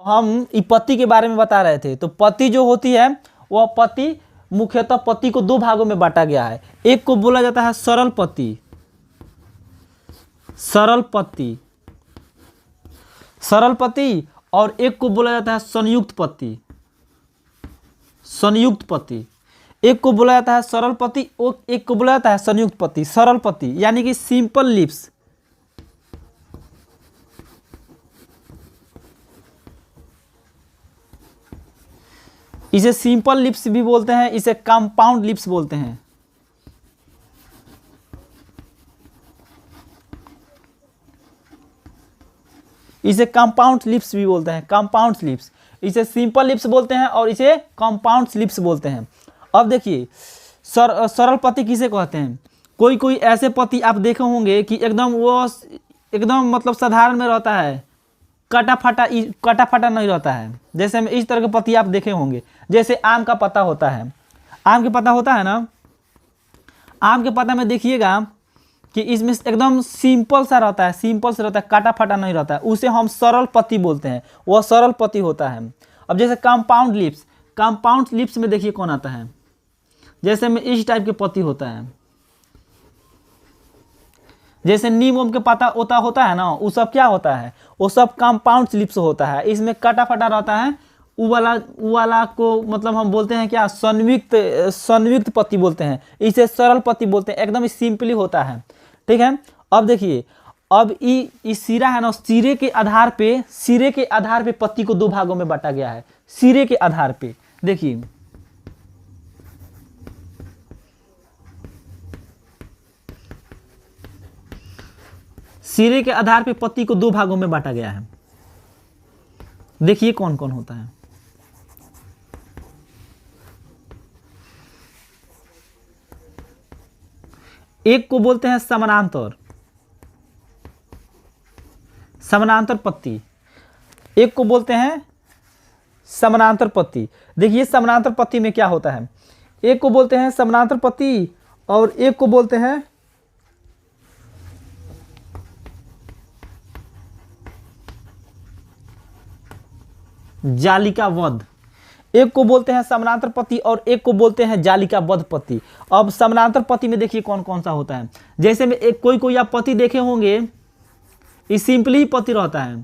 हम ई पत्ती के बारे में बता रहे थे। तो पत्ती जो होती है वह पत्ती मुख्यतः पत्ती को दो भागों में बांटा गया है। एक को बोला जाता है सरल पत्ती, सरल पत्ती, सरल पत्ती, और एक को बोला जाता है संयुक्त पत्ती, संयुक्त पत्ती। एक को बोला जाता है सरल पत्ती और एक को बोला जाता है संयुक्त पत्ती। सरल पत्ती यानी कि सिंपल लिप्स, इसे सिंपल लिप्स भी बोलते हैं, इसे कंपाउंड लिप्स बोलते हैं। इसे कंपाउंड लिप्स भी बोलते हैं, कंपाउंड लिप्स। इसे सिंपल लिप्स बोलते हैं और इसे कंपाउंड लिप्स बोलते हैं। अब देखिए सरल पत्ती किसे कहते हैं। कोई कोई ऐसे पत्ती आप देखे होंगे कि एकदम मतलब साधारण में रहता है, कटा फटा नहीं रहता है। जैसे में इस तरह के पत्ती आप देखे होंगे, जैसे आम का पत्ता होता है। आम के पत्ता होता है ना, आम के पत्ता में देखिएगा कि इसमें एकदम सिंपल सा रहता है, सिंपल सा रहता है, काटा फटा नहीं रहता है। उसे हम सरल पत्ती बोलते हैं, वह सरल पत्ती होता है। अब जैसे कंपाउंड लिप्स, कंपाउंड लिप्स में देखिए कौन आता है। जैसे में इस टाइप के पत्ती होता है, जैसे नीम ओम के पत्ता होता है ना, वो सब क्या होता है, वो सब कंपाउंड लिप्स होता है। इसमें कटा फटा रहता है। वो वाला को मतलब हम बोलते हैं क्या, संयुक्त पत्ती बोलते हैं। इसे सरल पत्ती बोलते हैं, एकदम सिंपली होता है। ठीक है। अब देखिए, अब ये सिरा है ना, सिरे के आधार पे पत्ती को दो भागों में बांटा गया है। सिरे के आधार पे देखिए, सिरे के आधार पे पत्ती को दो भागों में बांटा गया है। देखिए कौन कौन होता है। एक को बोलते हैं समानांतर, समानांतर पत्ती। एक को बोलते हैं समानांतर पत्ती। देखिए समानांतर पत्ती में क्या होता है, एक को बोलते हैं समानांतर पत्ती और एक को बोलते हैं जालिकाबद्ध। एक को बोलते हैं समानांतर पत्ती और एक को बोलते हैं जालिकाबद्ध पत्ती। अब समानांतर पत्ती में देखिए कौन कौन सा होता है। जैसे में एक कोई आप पत्ती देखे होंगे, इस सिंपली पत्ती रहता है,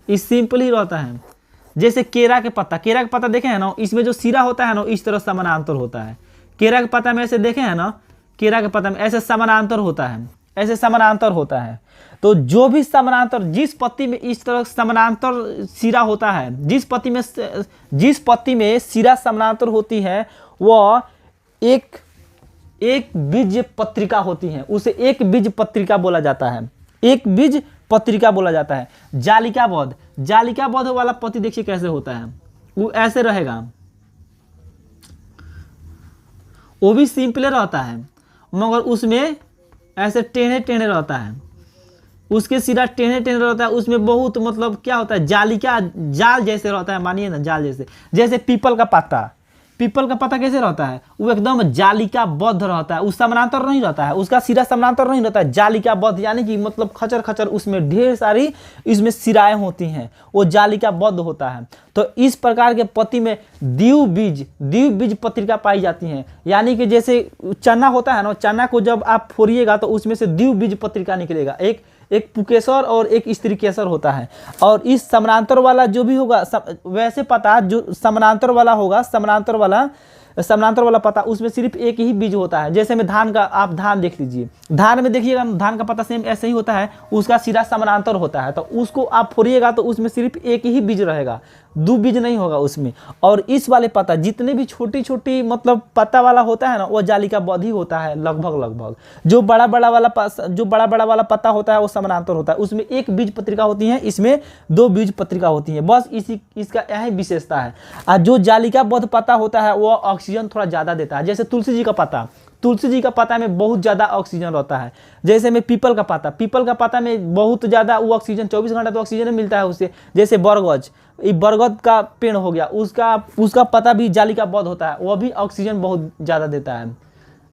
इस सिंपली रहता है। जैसे केरा के पत्ता देखे हैं ना, इसमें जो सिरा होता है ना, इस तरह समानांतर होता है। केरा के पत्ता में ऐसे देखे हैं ना, केरा के पत्ता में ऐसे समानांतर होता है, ऐसे समानांतर होता है। तो जो भी समानांतर, जिस पत्ती में इस तरह समानांतर सिरा होता है, जिस पत्ती में सिरा समानांतर होती है, वह एक बीज पत्रिका होती है। उसे एक बीज पत्रिका बोला जाता है, एक बीज पत्रिका बोला जाता है। जालिकाबद्ध वाला पत्ती देखिए कैसे होता है, वो ऐसे रहेगा, वो भी सिंपल रहता है मगर उसमें ऐसे टेढ़े टेढ़े रहता है, उसके सिरा टेढ़े टेढ़े रहता है। उसमें बहुत मतलब क्या होता है, जाल जैसे रहता है, मानिए ना, जाल जैसे। जैसे पीपल का पत्ता कैसे रहता है, वो एकदम जालिकाबद्ध रहता है, उस समानांतर नहीं रहता है, उसका सिरा समानांतर नहीं रहता है, जालिकाबद्ध यानी कि मतलब खचर खचर उसमें ढेर सारी इसमें सिराएं होती हैं, वो जालिकाबद्ध होता है। तो इस प्रकार के पत्ती में द्विबीज पत्रिका पाई जाती हैं। यानी कि जैसे चना होता है ना, चना को जब आप फोड़िएगा तो उसमें से द्विबीज पत्रिका निकलेगा, एक पुकेसर और एक स्त्रीकेसर होता है। और इस समानांतर वाला जो भी होगा, वैसे पता जो समानांतर वाला होगा, समानांतर वाला पता, उसमें सिर्फ एक ही बीज होता है। जैसे में आप धान देख लीजिए, धान में देखिएगा, धान का पता सेम ऐसे ही होता है, उसका सिरा समानांतर होता है। तो उसको आप फोड़िएगा तो उसमें सिर्फ एक ही बीज रहेगा, दो बीज नहीं होगा उसमें। और इस वाले पत्ता जितने भी छोटी छोटी मतलब पत्ता वाला होता है ना, वो जालिकाबद्ध ही होता है लगभग। जो बड़ा बड़ा वाला पत्ता होता है वो समानांतर होता है, उसमें एक बीज पत्रिका होती है, इसमें दो बीज पत्रिका होती है। बस इसका यही विशेषता है। और जो जालिकाबद्ध पत्ता होता है वो ऑक्सीजन थोड़ा ज़्यादा देता है। जैसे तुलसी जी का पत्ता में बहुत ज़्यादा ऑक्सीजन रहता है। जैसे में पीपल का पत्ता में बहुत ज़्यादा वो ऑक्सीजन, 24 घंटा तो ऑक्सीजन मिलता है उससे। जैसे बरगद का पेड़ हो गया, उसका पत्ता भी जालिकाबद्ध होता है, वह भी ऑक्सीजन बहुत ज़्यादा देता है।